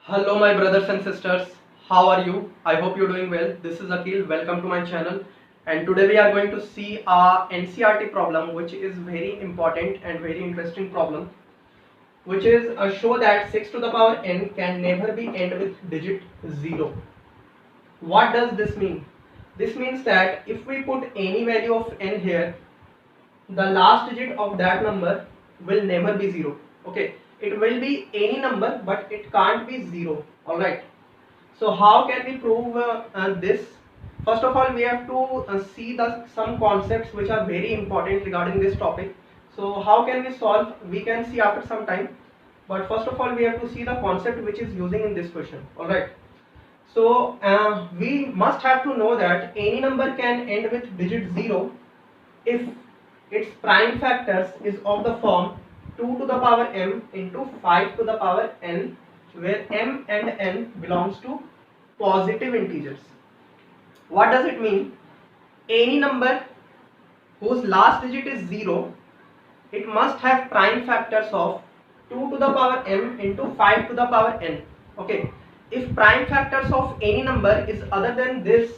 Hello my brothers and sisters, how are you? I hope you're doing well. This is Akil, welcome to my channel, and today we are going to see a NCERT problem which is very important and very interesting problem, which is show that 6 to the power n can never be end with digit 0. What does this mean? This means that if we put any value of n here, the last digit of that number will never be 0. Okay, it will be any number but it can't be 0. Alright, so how can we prove this? First of all, we have to see some concepts which are very important regarding this topic. So how can we solve? We can see after some time, but first of all we have to see the concept which is using in this question. Alright, so we must have to know that any number can end with digit 0 if its prime factors is of the form 2 to the power m into 5 to the power n, where m and n belongs to positive integers. What does it mean? Any number whose last digit is 0, it must have prime factors of 2 to the power m into 5 to the power n. Okay, if prime factors of any number is other than this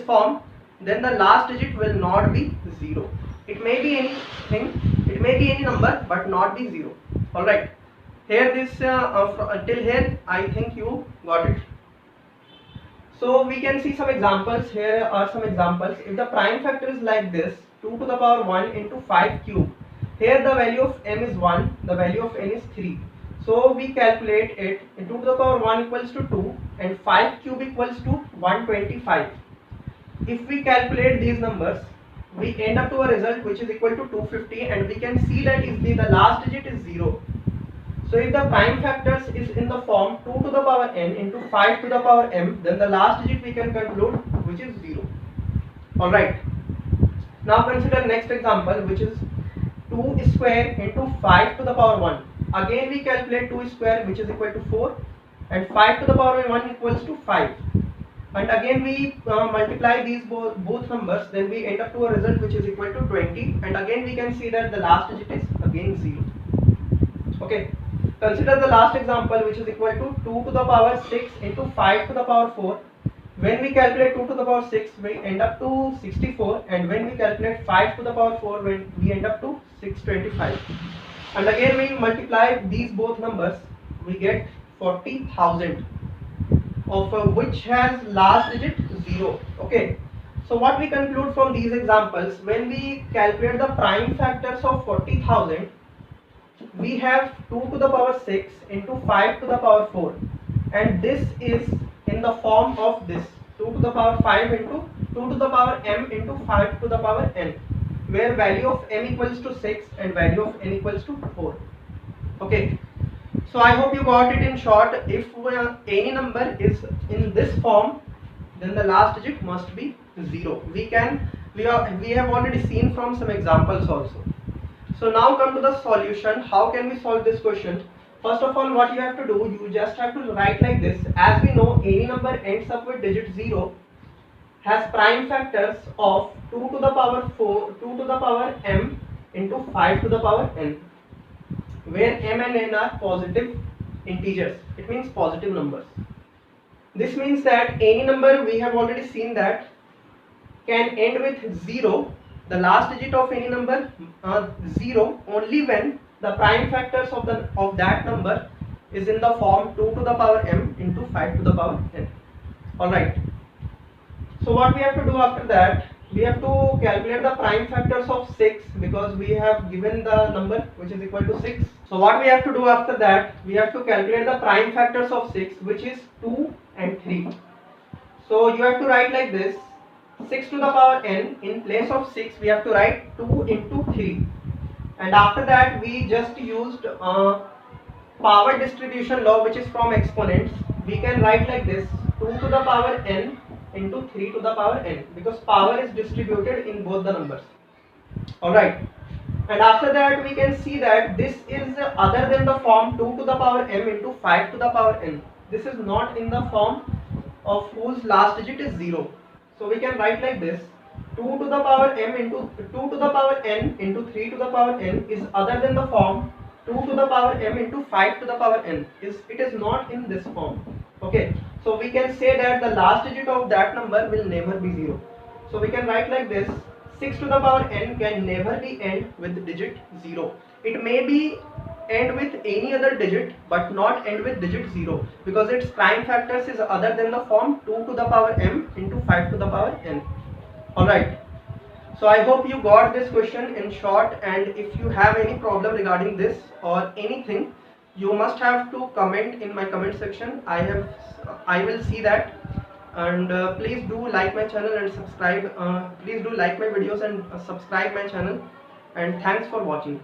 form, then the last digit will not be 0. It may be anything, it may be any number but not be 0. Alright, here this till here I think you got it. So we can see some examples. Here are some examples. If the prime factor is like this, 2 to the power 1 into 5 cube, here the value of m is 1, the value of n is 3. So we calculate it, 2 to the power 1 equals to 2 and 5 cube equals to 125. If we calculate these numbers, we end up to a result which is equal to 250, and we can see that easily the last digit is 0. So if the prime factors is in the form 2 to the power n into 5 to the power m, then the last digit we can conclude which is 0. Alright, now consider next example, which is 2 square into 5 to the power 1. Again we calculate 2 square, which is equal to 4, and 5 to the power 1 equals to 5. And again we multiply these both numbers, then we end up to a result which is equal to 20, and again we can see that the last digit is again 0. Okay, consider the last example, which is equal to 2 to the power 6 into 5 to the power 4. When we calculate 2 to the power 6, we end up to 64, and when we calculate 5 to the power 4, we end up to 625. And again we multiply these both numbers, we get 40,000, of which has last digit 0. Okay, so what we conclude from these examples, when we calculate the prime factors of 40,000, we have 2 to the power 6 into 5 to the power 4, and this is in the form of this 2 to the power 5 into 2 to the power m into 5 to the power n, where value of m equals to 6 and value of n equals to 4. Okay, so I hope you got it in short. If any number is in this form, then the last digit must be 0. We have already seen from some examples also. So now come to the solution. How can we solve this question? First of all, what you have to do, you just have to write like this. As we know, any number ends up with digit 0 has prime factors of 2 to the power 4, 2 to the power m into 5 to the power n, where m and n are positive integers. It means positive numbers. This means that any number, we have already seen that, can end with 0, the last digit of any number 0, only when the prime factors of that number is in the form 2 to the power m into 5 to the power n. Alright, so what we have to do after that, we have to calculate the prime factors of 6, because we have given the number which is equal to 6. So what we have to do after that, we have to calculate the prime factors of 6, which is 2 and 3. So you have to write like this, 6 to the power n, in place of 6 we have to write 2 into 3, and after that we just used power distribution law, which is from exponents. We can write like this, 2 to the power n into 3 to the power n, because power is distributed in both the numbers. Alright, and after that we can see that this is other than the form 2 to the power m into 5 to the power n. This is not in the form of whose last digit is 0. So we can write like this, 2 to the power m into 2 to the power n into 3 to the power n is other than the form 2 to the power m into 5 to the power n it is not in this form. Okay, so we can say that the last digit of that number will never be 0. So we can write like this: 6 to the power n can never be end with digit 0. It may be end with any other digit but not end with digit 0, because its prime factors is other than the form 2 to the power m into 5 to the power n. Alright, so I hope you got this question in short, and if you have any problem regarding this or anything, you must have to comment in my comment section. I will see that. And please do like my channel and subscribe. Please do like my videos and subscribe my channel, and thanks for watching.